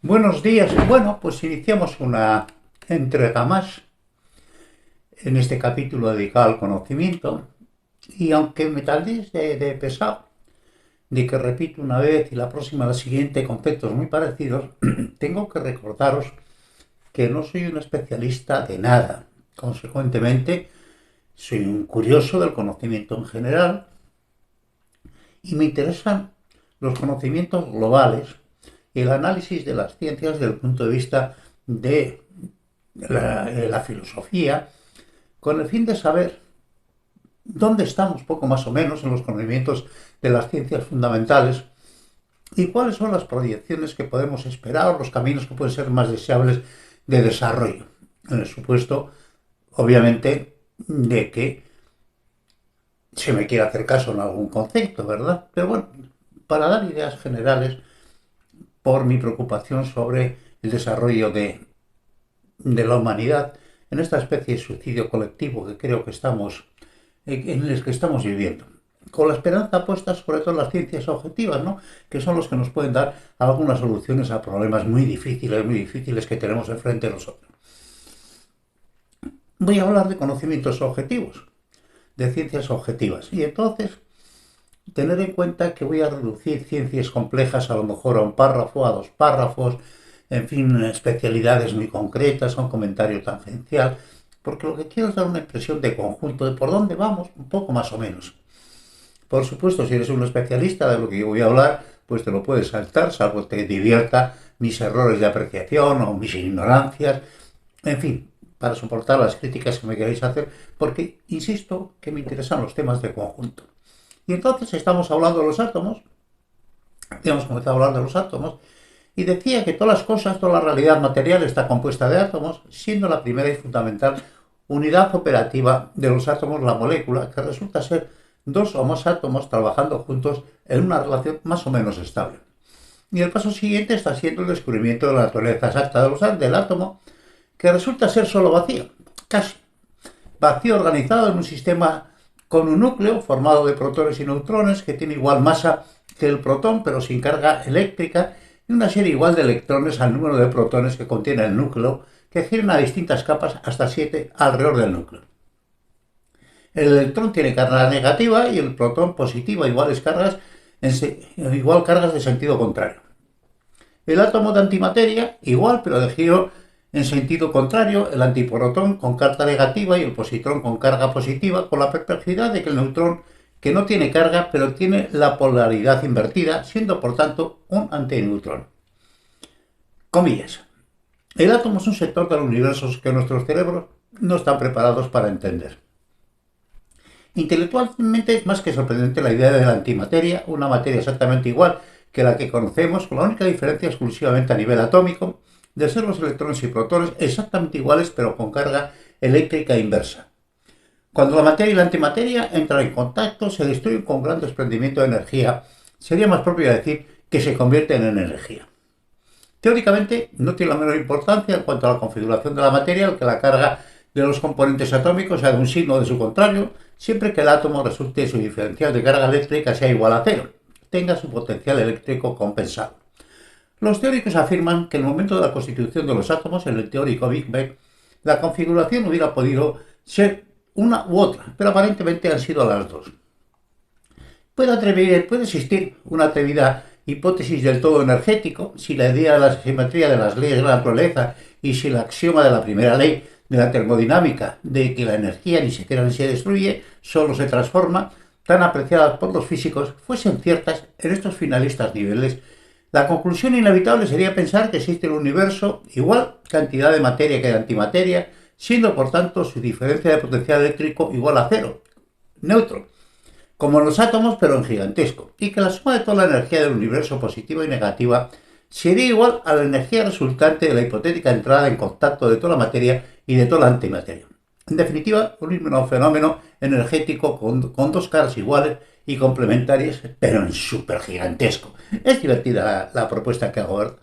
Buenos días. Bueno, pues iniciamos una entrega más en este capítulo dedicado al conocimiento. Y aunque me taldéis de pesado, de que repito una vez y la próxima la siguiente conceptos muy parecidos, tengo que recordaros que no soy un especialista de nada. Consecuentemente, soy un curioso del conocimiento en general y me interesan los conocimientos globales y el análisis de las ciencias desde el punto de vista de la filosofía, con el fin de saber dónde estamos, poco más o menos, en los conocimientos de las ciencias fundamentales y cuáles son las proyecciones que podemos esperar o los caminos que pueden ser más deseables de desarrollo, en el supuesto, obviamente, de que se me quiera hacer caso en algún concepto, ¿verdad? Pero bueno, para dar ideas generales por mi preocupación sobre el desarrollo de la humanidad en esta especie de suicidio colectivo que creo que estamos en el que estamos viviendo. Con la esperanza puesta sobre todo en las ciencias objetivas, ¿no? Que son los que nos pueden dar algunas soluciones a problemas muy difíciles que tenemos enfrente de nosotros. Voy a hablar de conocimientos objetivos, de ciencias objetivas. Y entonces, tener en cuenta que voy a reducir ciencias complejas a lo mejor a un párrafo, a dos párrafos, en fin, especialidades muy concretas, a un comentario tangencial, porque lo que quiero es dar una impresión de conjunto, de por dónde vamos, un poco más o menos. Por supuesto, si eres un especialista de lo que yo voy a hablar, pues te lo puedes saltar, salvo que te divierta mis errores de apreciación o mis ignorancias, en fin, para soportar las críticas que me queráis hacer, porque insisto que me interesan los temas de conjunto. Y entonces estamos hablando de los átomos, hemos comenzado a hablar de los átomos, y decía que todas las cosas, toda la realidad material está compuesta de átomos, siendo la primera y fundamental unidad operativa de los átomos la molécula, que resulta ser dos o más átomos trabajando juntos en una relación más o menos estable. Y el paso siguiente está siendo el descubrimiento de la naturaleza exacta del átomo, que resulta ser solo vacío, casi. Vacío organizado en un sistema con un núcleo formado de protones y neutrones que tiene igual masa que el protón, pero sin carga eléctrica, y una serie igual de electrones al número de protones que contiene el núcleo, que giran a distintas capas hasta 7 alrededor del núcleo. El electrón tiene carga negativa y el protón positiva, igual cargas de sentido contrario. El átomo de antimateria, igual, pero de giro en sentido contrario, el antiprotón con carga negativa y el positrón con carga positiva, con la perplejidad de que el neutrón, que no tiene carga, pero tiene la polaridad invertida, siendo por tanto un antineutrón. Comillas. El átomo es un sector del universo que nuestros cerebros no están preparados para entender. Intelectualmente es más que sorprendente la idea de la antimateria, una materia exactamente igual que la que conocemos, con la única diferencia exclusivamente a nivel atómico, de ser los electrones y protones exactamente iguales pero con carga eléctrica inversa. Cuando la materia y la antimateria entran en contacto, se destruyen con gran desprendimiento de energía. Sería más propio decir que se convierten en energía. Teóricamente, no tiene la menor importancia en cuanto a la configuración de la materia el que la carga de los componentes atómicos sea de un signo o de su contrario, siempre que el átomo resulte su diferencial de carga eléctrica sea igual a cero, tenga su potencial eléctrico compensado. Los teóricos afirman que en el momento de la constitución de los átomos, en el teórico Big Bang, la configuración hubiera podido ser una u otra, pero aparentemente han sido las dos. Puede existir una atrevida hipótesis del todo energético si la idea de la simetría de las leyes de la naturaleza y si el axioma de la primera ley de la termodinámica de que la energía ni se crea ni se destruye, solo se transforma, tan apreciadas por los físicos, fuesen ciertas en estos finalistas niveles. La conclusión inevitable sería pensar que existe el universo igual cantidad de materia que de antimateria, siendo por tanto su diferencia de potencial eléctrico igual a cero, neutro, como en los átomos pero en gigantesco, y que la suma de toda la energía del universo positiva y negativa sería igual a la energía resultante de la hipotética entrada en contacto de toda la materia y de toda la antimateria. En definitiva, un mismo fenómeno energético con dos caras iguales y complementarias, pero en supergigantesco. Es divertida la propuesta que hago, ¿verdad?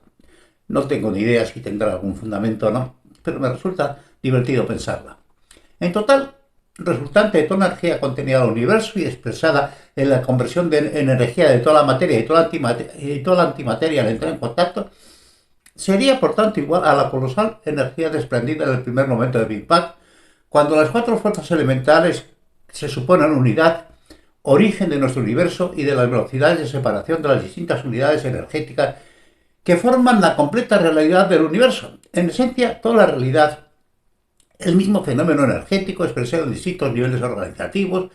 No tengo ni idea si tendrá algún fundamento o no, pero me resulta divertido pensarla. En total, resultante de toda la energía contenida en el universo y expresada en la conversión de energía de toda la materia y toda la antimateria al entrar en contacto, sería por tanto igual a la colosal energía desprendida en el primer momento de Big Bang, cuando las cuatro fuerzas elementales se suponen unidad, origen de nuestro universo y de las velocidades de separación de las distintas unidades energéticas que forman la completa realidad del universo. En esencia, toda la realidad, el mismo fenómeno energético expresado en distintos niveles organizativos,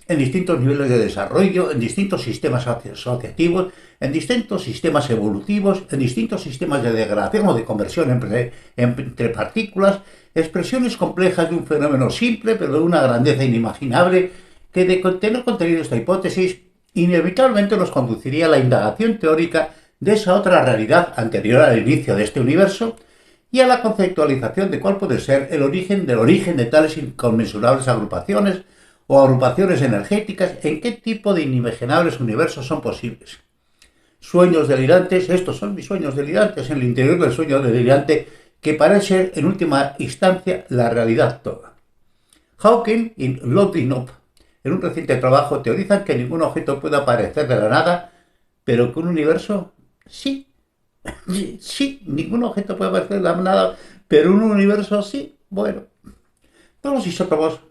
en distintos niveles de desarrollo, en distintos sistemas asociativos, en distintos sistemas evolutivos, en distintos sistemas de degradación o de conversión entre partículas, expresiones complejas de un fenómeno simple, pero de una grandeza inimaginable, que de tener contenido esta hipótesis, inevitablemente nos conduciría a la indagación teórica de esa otra realidad anterior al inicio de este universo y a la conceptualización de cuál puede ser el origen del origen de tales inconmensurables agrupaciones o agrupaciones energéticas, en qué tipo de inimaginables universos son posibles. Sueños delirantes, estos son mis sueños delirantes, en el interior del sueño delirante que parece ser en última instancia la realidad toda. Hawking y Lodinov, en un reciente trabajo, teorizan que ningún objeto puede aparecer de la nada, pero que un universo sí. Sí, ningún objeto puede aparecer de la nada, pero un universo sí. Bueno, todos los isótopos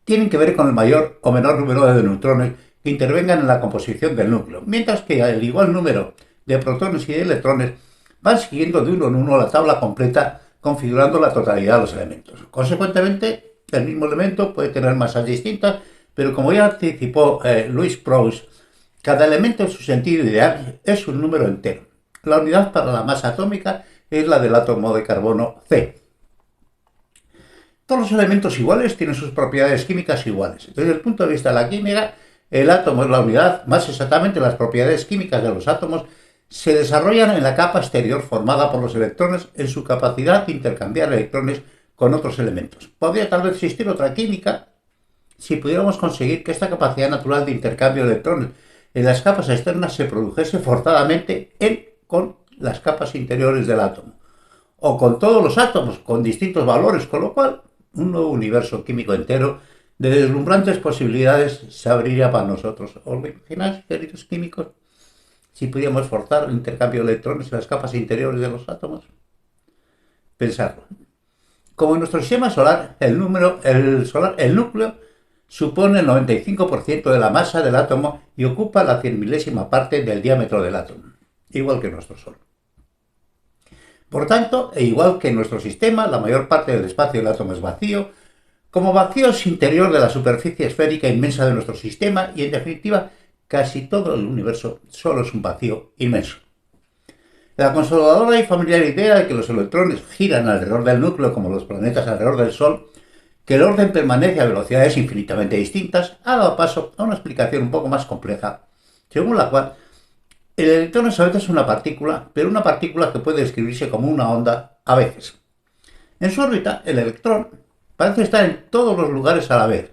tienen que ver con el mayor o menor número de neutrones que intervengan en la composición del núcleo, mientras que el igual número de protones y de electrones van siguiendo de uno en uno la tabla completa, configurando la totalidad de los elementos. Consecuentemente, el mismo elemento puede tener masas distintas, pero como ya anticipó Louis Proust, cada elemento en su sentido ideal es un número entero. La unidad para la masa atómica es la del átomo de carbono C. Todos los elementos iguales tienen sus propiedades químicas iguales. Desde el punto de vista de la química, el átomo es la unidad, más exactamente las propiedades químicas de los átomos se desarrollan en la capa exterior formada por los electrones en su capacidad de intercambiar electrones con otros elementos. Podría tal vez existir otra química si pudiéramos conseguir que esta capacidad natural de intercambio de electrones en las capas externas se produjese forzadamente con las capas interiores del átomo, o con todos los átomos con distintos valores, con lo cual un nuevo universo químico entero de deslumbrantes posibilidades se abriría para nosotros. ¿Os lo imagináis, queridos químicos? Si pudiéramos forzar el intercambio de electrones en las capas interiores de los átomos. Pensadlo. Como en nuestro sistema solar, el núcleo supone el 95% de la masa del átomo y ocupa la 100.000ª parte del diámetro del átomo, igual que nuestro Sol. Por tanto, e igual que en nuestro sistema, la mayor parte del espacio del átomo es vacío, como vacío es interior de la superficie esférica inmensa de nuestro sistema y, en definitiva, casi todo el universo solo es un vacío inmenso. La consoladora y familiar idea de que los electrones giran alrededor del núcleo como los planetas alrededor del Sol, que el orden permanece a velocidades infinitamente distintas, ha dado paso a una explicación un poco más compleja, según la cual el electrón a veces es una partícula, pero una partícula que puede describirse como una onda a veces. En su órbita, el electrón parece estar en todos los lugares a la vez.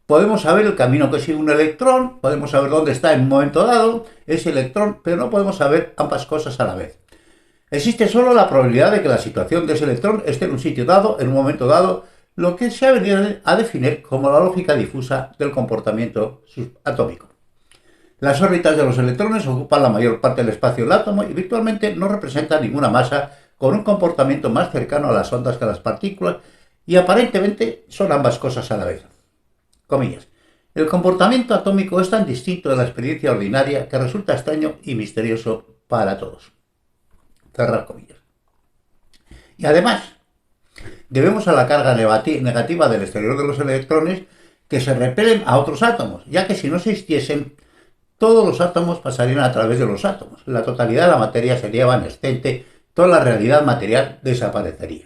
Podemos saber el camino que sigue un electrón, podemos saber dónde está en un momento dado ese electrón, pero no podemos saber ambas cosas a la vez. Existe solo la probabilidad de que la situación de ese electrón esté en un sitio dado, en un momento dado, lo que se ha venido a definir como la lógica difusa del comportamiento subatómico. Las órbitas de los electrones ocupan la mayor parte del espacio del átomo y virtualmente no representan ninguna masa con un comportamiento más cercano a las ondas que a las partículas y aparentemente son ambas cosas a la vez. Comillas. El comportamiento atómico es tan distinto de la experiencia ordinaria que resulta extraño y misterioso para todos. Cerrar comillas. Y además, debemos a la carga negativa del exterior de los electrones que se repelen a otros átomos, ya que si no existiesen, todos los átomos pasarían a través de los átomos. La totalidad de la materia sería evanescente, toda la realidad material desaparecería.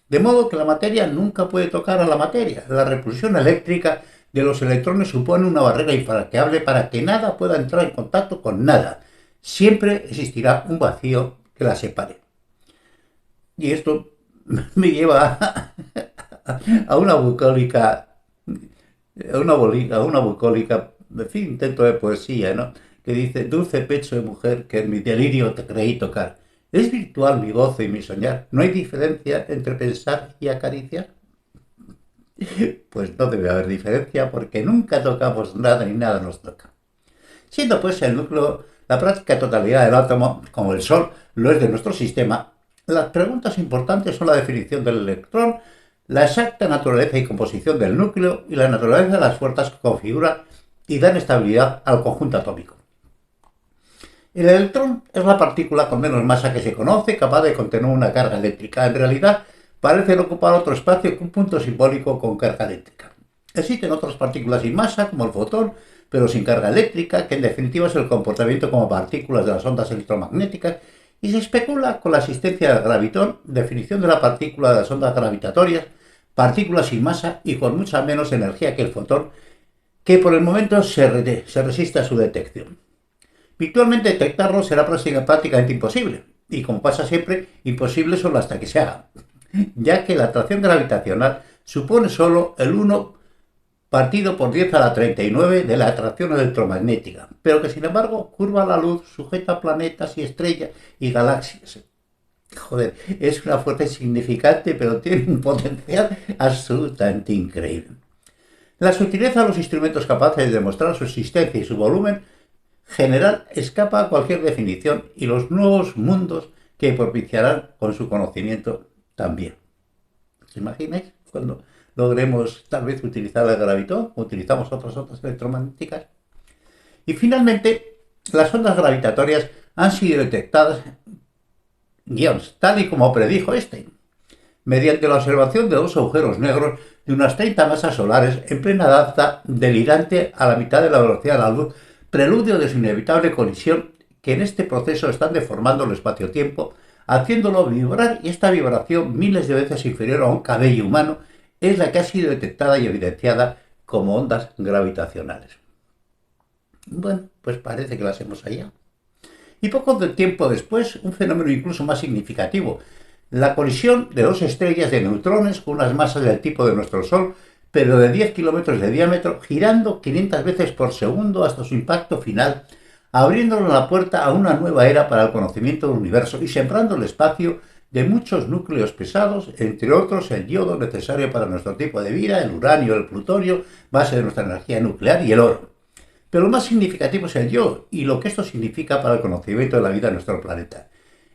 De modo que la materia nunca puede tocar a la materia. La repulsión eléctrica de los electrones supone una barrera infranqueable para que nada pueda entrar en contacto con nada. Siempre existirá un vacío que la separe. Y esto me lleva a una bucólica, en fin, intento de poesía, ¿no? Que dice: dulce pecho de mujer que en mi delirio te creí tocar. ¿Es virtual mi gozo y mi soñar? ¿No hay diferencia entre pensar y acariciar? Pues no debe haber diferencia porque nunca tocamos nada ni nada nos toca. Siendo pues el núcleo la práctica totalidad del átomo, como el Sol, lo es de nuestro sistema, las preguntas importantes son la definición del electrón, la exacta naturaleza y composición del núcleo y la naturaleza de las fuerzas que configuran y dan estabilidad al conjunto atómico. El electrón es la partícula con menos masa que se conoce, capaz de contener una carga eléctrica. En realidad, parece no ocupar otro espacio que un punto simbólico con carga eléctrica. Existen otras partículas sin masa, como el fotón, pero sin carga eléctrica, que en definitiva es el comportamiento como partículas de las ondas electromagnéticas, y se especula con la existencia del gravitón, definición de la partícula de las ondas gravitatorias, partículas sin masa y con mucha menos energía que el fotón, que por el momento se resiste a su detección. Virtualmente detectarlo será prácticamente imposible, y como pasa siempre, imposible solo hasta que se haga, ya que la atracción gravitacional supone solo el 1 partido por 10 a la 39 de la atracción electromagnética, pero que sin embargo curva la luz, sujeta planetas y estrellas y galaxias. Joder, es una fuerza insignificante, pero tiene un potencial absolutamente increíble. La sutileza de los instrumentos capaces de demostrar su existencia y su volumen general escapa a cualquier definición, y los nuevos mundos que propiciarán con su conocimiento también. ¿Os imagináis cuando logremos tal vez utilizar el gravitón o utilizamos otras ondas electromagnéticas? Y finalmente, las ondas gravitatorias han sido detectadas, tal y como predijo Einstein, mediante la observación de dos agujeros negros de unas 30 masas solares en plena danza delirante a la mitad de la velocidad de la luz, preludio de su inevitable colisión, que en este proceso están deformando el espacio-tiempo, haciéndolo vibrar, y esta vibración, miles de veces inferior a un cabello humano, es la que ha sido detectada y evidenciada como ondas gravitacionales. Bueno, pues parece que las hemos hallado. Y poco tiempo después, un fenómeno incluso más significativo, la colisión de dos estrellas de neutrones con unas masas del tipo de nuestro Sol, pero de 10 kilómetros de diámetro, girando 500 veces por segundo hasta su impacto final, abriéndonos la puerta a una nueva era para el conocimiento del universo y sembrando el espacio de muchos núcleos pesados, entre otros el yodo necesario para nuestro tipo de vida, el uranio, el plutonio, base de nuestra energía nuclear, y el oro. Pero lo más significativo es el yodo y lo que esto significa para el conocimiento de la vida en nuestro planeta.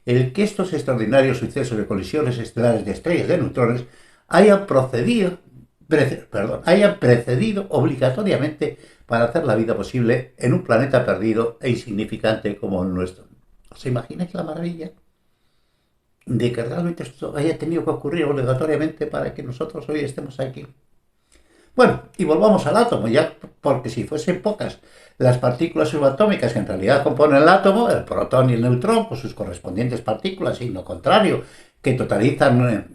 El que estos extraordinarios sucesos de colisiones estelares de estrellas de neutrones hayan precedido obligatoriamente para hacer la vida posible en un planeta perdido e insignificante como el nuestro. ¿Os imagináis la maravilla de que realmente esto haya tenido que ocurrir obligatoriamente para que nosotros hoy estemos aquí? Bueno, y volvamos al átomo, ya, porque si fuesen pocas las partículas subatómicas que en realidad componen el átomo, el protón y el neutrón, pues sus correspondientes partículas, signo contrario, que totalizan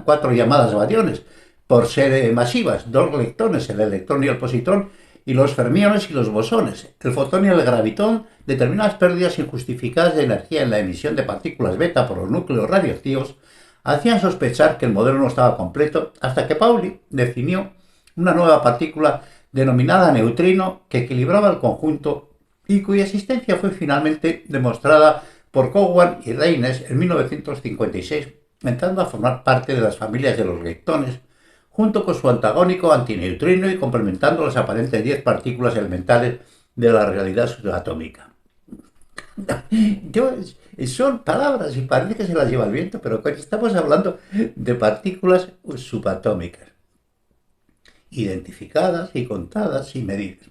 4 llamadas bariones, por ser masivas, 2 leptones, el electrón y el positrón, y los fermiones y los bosones, el fotón y el gravitón, determinadas pérdidas injustificadas de energía en la emisión de partículas beta por los núcleos radioactivos, hacían sospechar que el modelo no estaba completo, hasta que Pauli definió una nueva partícula denominada neutrino que equilibraba el conjunto y cuya existencia fue finalmente demostrada por Cowan y Reines en 1956, entrando a formar parte de las familias de los leptones, junto con su antagónico antineutrino y complementando las aparentes 10 partículas elementales de la realidad subatómica. Son palabras y parece que se las lleva el viento, pero estamos hablando de partículas subatómicas, identificadas y contadas y medidas.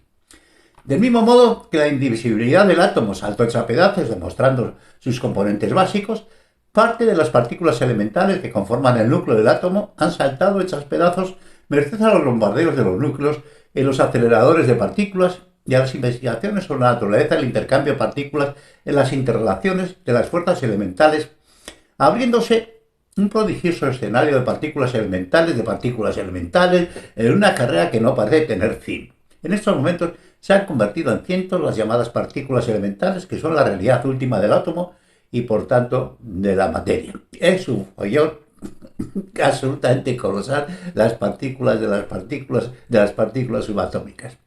Del mismo modo que la indivisibilidad del átomo saltó hecha a pedazos, demostrando sus componentes básicos, parte de las partículas elementales que conforman el núcleo del átomo han saltado hechas pedazos merced a los bombardeos de los núcleos en los aceleradores de partículas y a las investigaciones sobre la naturaleza del intercambio de partículas en las interrelaciones de las fuerzas elementales, abriéndose un prodigioso escenario de partículas elementales, en una carrera que no parece tener fin. En estos momentos se han convertido en cientos las llamadas partículas elementales, que son la realidad última del átomo y por tanto de la materia. Es un follón absolutamente colosal las partículas de las partículas subatómicas.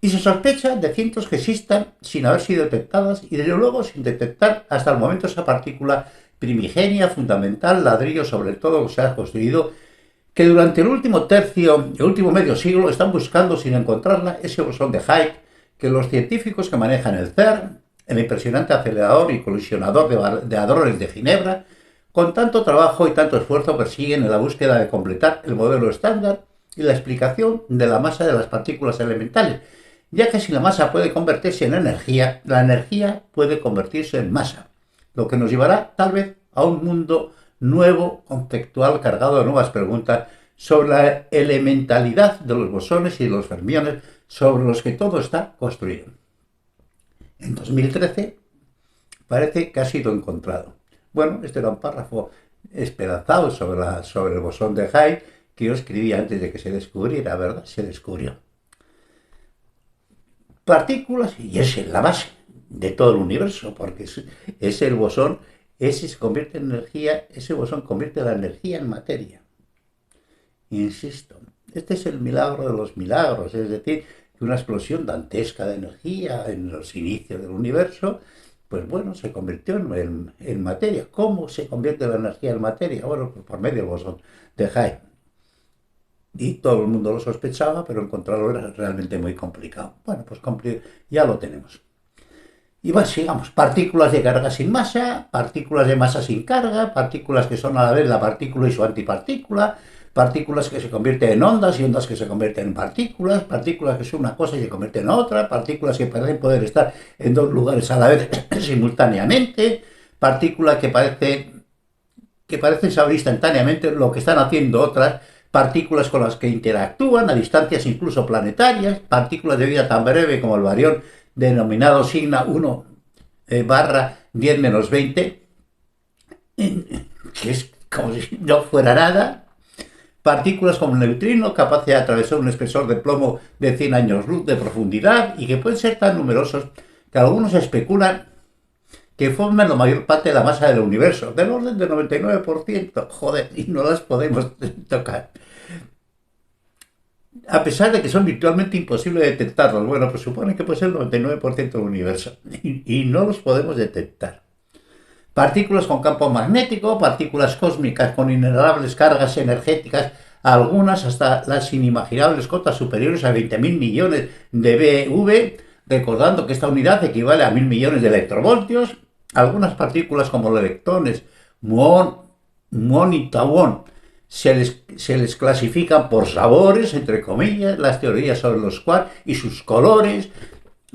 Y se sospecha de cientos que existan sin haber sido detectadas y desde luego sin detectar hasta el momento esa partícula primigenia, fundamental, ladrillo sobre todo que se ha construido, que durante el último medio siglo están buscando sin encontrarla ese bosón de Higgs que los científicos que manejan el CERN el impresionante acelerador y colisionador de hadrones de Ginebra, con tanto trabajo y tanto esfuerzo persiguen en la búsqueda de completar el modelo estándar y la explicación de la masa de las partículas elementales, ya que si la masa puede convertirse en energía, la energía puede convertirse en masa, lo que nos llevará tal vez a un mundo nuevo, conceptual, cargado de nuevas preguntas sobre la elementalidad de los bosones y de los fermiones sobre los que todo está construido. En 2013 parece que ha sido encontrado. Bueno, este era un párrafo esperanzado sobre el bosón de Higgs que yo escribí antes de que se descubriera, ¿verdad? Se descubrió. Partículas, y es la base de todo el universo, porque es el bosón, ese se convierte en energía, ese bosón convierte la energía en materia. Insisto, este es el milagro de los milagros, es decir, que una explosión dantesca de energía en los inicios del universo, pues bueno, se convirtió en materia. ¿Cómo se convierte la energía en materia? Bueno, pues por medio del bosón de Higgs. Y todo el mundo lo sospechaba, pero encontrarlo era realmente muy complicado. Bueno, pues ya lo tenemos. Y bueno, sigamos. Partículas de carga sin masa, partículas de masa sin carga, partículas que son a la vez la partícula y su antipartícula, partículas que se convierten en ondas y ondas que se convierten en partículas, partículas que son una cosa y se convierten en otra, partículas que parecen poder estar en dos lugares a la vez simultáneamente, partículas que parecen saber instantáneamente lo que están haciendo otras, partículas con las que interactúan a distancias incluso planetarias, partículas de vida tan breve como el barión denominado sigma 1 barra 10 menos 20, que es como si no fuera nada, partículas como el neutrino, capaces de atravesar un espesor de plomo de 100 años luz de profundidad y que pueden ser tan numerosos que algunos especulan que forman la mayor parte de la masa del universo, del orden del 99%, joder, y no las podemos tocar. A pesar de que son virtualmente imposibles de detectarlos, bueno, pues supone que puede ser el 99% del universo, y no los podemos detectar. Partículas con campo magnético, partículas cósmicas con innumerables cargas energéticas, algunas hasta las inimaginables cotas superiores a 20.000 millones de BV, recordando que esta unidad equivale a 1.000 millones de electrovoltios, algunas partículas como los electrones, muón y tauón, se les clasifican por sabores, entre comillas, las teorías sobre los quarks y sus colores,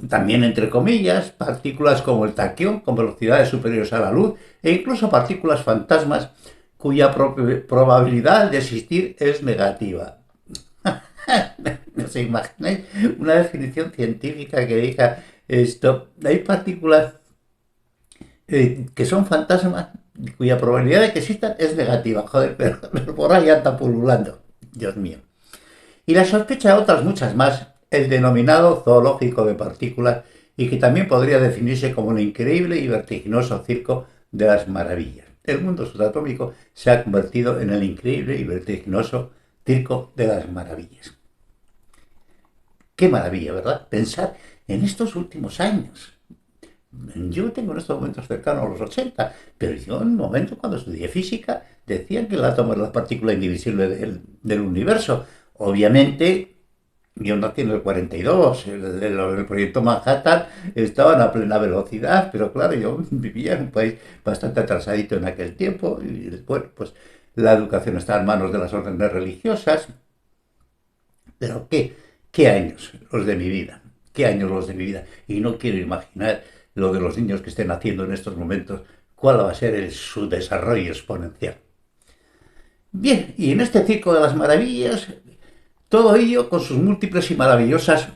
también entre comillas, partículas como el taquión con velocidades superiores a la luz e incluso partículas fantasmas cuya probabilidad de existir es negativa. ¿No se imagináis una definición científica que diga esto? Hay partículas que son fantasmas cuya probabilidad de que existan es negativa. Joder, pero por ahí anda pululando. Dios mío. Y la sospecha de otras muchas más, el denominado zoológico de partículas, y que también podría definirse como un increíble y vertiginoso circo de las maravillas. El mundo subatómico se ha convertido en el increíble y vertiginoso circo de las maravillas. Qué maravilla, ¿verdad? Pensar en estos últimos años. Yo tengo en estos momentos cercanos a los 80, pero yo en un momento cuando estudié física decían que el átomo era la partícula indivisible del universo. Obviamente, yo nací en el 42, el proyecto Manhattan estaban a plena velocidad, pero claro, yo vivía en un país bastante atrasadito en aquel tiempo, y bueno, pues la educación está en manos de las órdenes religiosas. Pero ¿qué años los de mi vida? ¿Qué años los de mi vida? Y no quiero imaginar lo de los niños que estén naciendo en estos momentos, cuál va a ser su desarrollo exponencial. Bien, y en este circo de las maravillas, todo ello con sus múltiples y maravillosas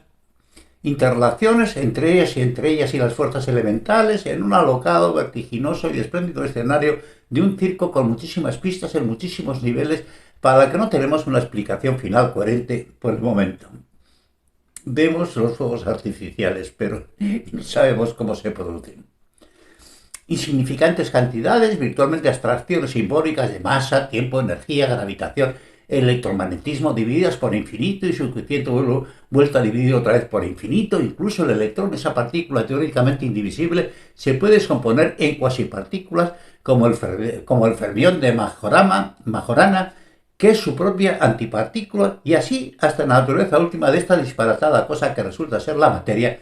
interrelaciones entre ellas y las fuerzas elementales, en un alocado, vertiginoso y espléndido escenario de un circo con muchísimas pistas en muchísimos niveles, para la que no tenemos una explicación final coherente por el momento. Vemos los fuegos artificiales, pero no sabemos cómo se producen. Insignificantes cantidades, virtualmente abstracciones simbólicas de masa, tiempo, energía, gravitación, electromagnetismo divididas por infinito y su coeficiente vuelta a dividir otra vez por infinito. Incluso el electrón, esa partícula teóricamente indivisible, se puede descomponer en cuasipartículas como el fermión de Majorana, que es su propia antipartícula, y así hasta la naturaleza última de esta disparatada cosa que resulta ser la materia,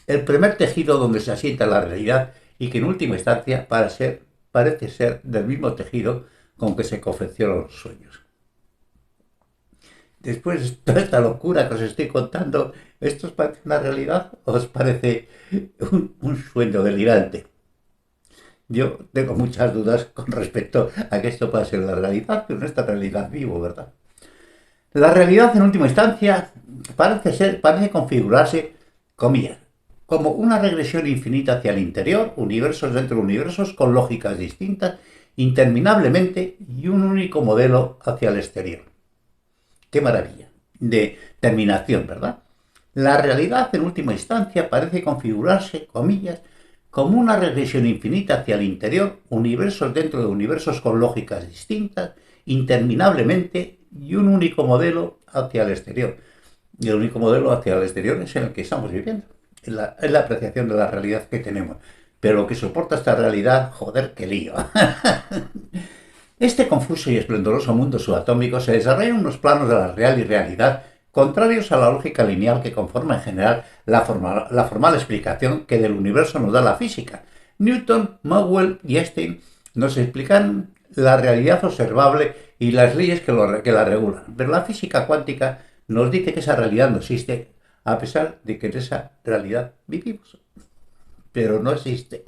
el primer tejido donde se asienta la realidad y que en última instancia parece ser del mismo tejido con que se confeccionan los sueños. Después de toda esta locura que os estoy contando, ¿esto os parece una realidad o os parece un sueño delirante? Yo tengo muchas dudas con respecto a que esto pueda ser la realidad, pero no esta realidad vivo, ¿verdad? La realidad, en última instancia, parece configurarse, comillas, como una regresión infinita hacia el interior, universos dentro de universos con lógicas distintas, interminablemente, y un único modelo hacia el exterior. ¡Qué maravilla! De terminación, ¿verdad? La realidad, en última instancia, parece configurarse, comillas, como una regresión infinita hacia el interior, universos dentro de universos con lógicas distintas, interminablemente, y un único modelo hacia el exterior. Y el único modelo hacia el exterior es en el que estamos viviendo. Es la apreciación de la realidad que tenemos. Pero lo que soporta esta realidad, joder, qué lío. Este confuso y esplendoroso mundo subatómico se desarrolla en unos planos de la real y realidad contrarios a la lógica lineal que conforma en general la formal explicación que del universo nos da la física. Newton, Maxwell y Einstein nos explican la realidad observable y las leyes que la regulan, pero la física cuántica nos dice que esa realidad no existe, a pesar de que en esa realidad vivimos. Pero no existe.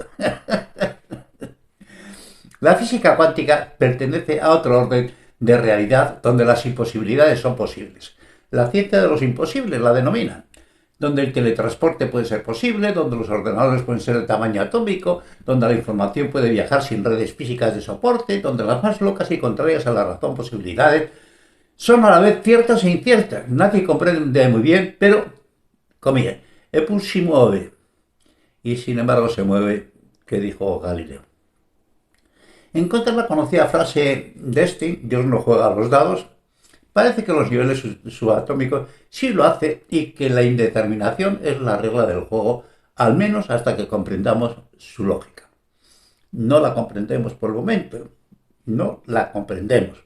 La física cuántica pertenece a otro orden de realidad donde las imposibilidades son posibles. La ciencia de los imposibles la denomina, donde el teletransporte puede ser posible, donde los ordenadores pueden ser de tamaño atómico, donde la información puede viajar sin redes físicas de soporte, donde las más locas y contrarias a la razón posibilidades son a la vez ciertas e inciertas. Nadie comprende muy bien, pero, comillas, Epus si mueve, y sin embargo se mueve, que dijo Galileo. En contra de la conocida frase de Einstein, Dios no juega a los dados, parece que los niveles subatómicos sí lo hace y que la indeterminación es la regla del juego, al menos hasta que comprendamos su lógica. No la comprendemos por el momento, no la comprendemos.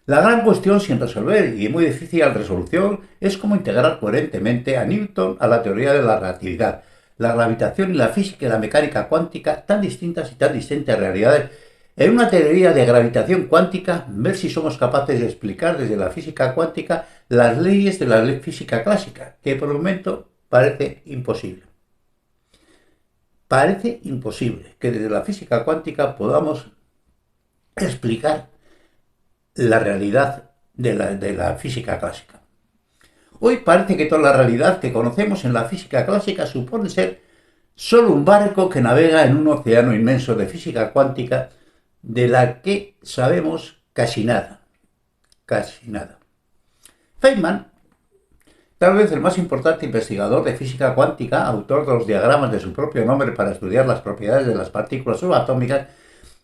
La gran cuestión sin resolver y muy difícil de resolución es cómo integrar coherentemente a Newton a la teoría de la relatividad, la gravitación y la física y la mecánica cuántica, tan distintas y tan distintas realidades, en una teoría de gravitación cuántica, ver si somos capaces de explicar desde la física cuántica las leyes de la física clásica, que por el momento parece imposible. Parece imposible que desde la física cuántica podamos explicar la realidad de la física clásica. Hoy parece que toda la realidad que conocemos en la física clásica supone ser solo un barco que navega en un océano inmenso de física cuántica de la que sabemos casi nada. Casi nada. Feynman, tal vez el más importante investigador de física cuántica, autor de los diagramas de su propio nombre para estudiar las propiedades de las partículas subatómicas,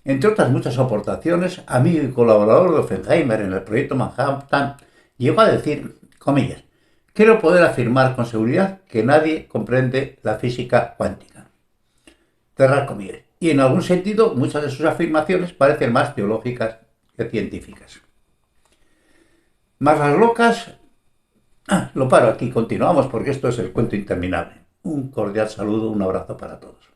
entre otras muchas aportaciones, amigo y colaborador de Oppenheimer en el proyecto Manhattan, llegó a decir, comillas, quiero poder afirmar con seguridad que nadie comprende la física cuántica. Cerrar comillas. Y en algún sentido, muchas de sus afirmaciones parecen más teológicas que científicas. Más las locas, lo paro aquí, continuamos porque esto es el cuento interminable. Un cordial saludo, un abrazo para todos.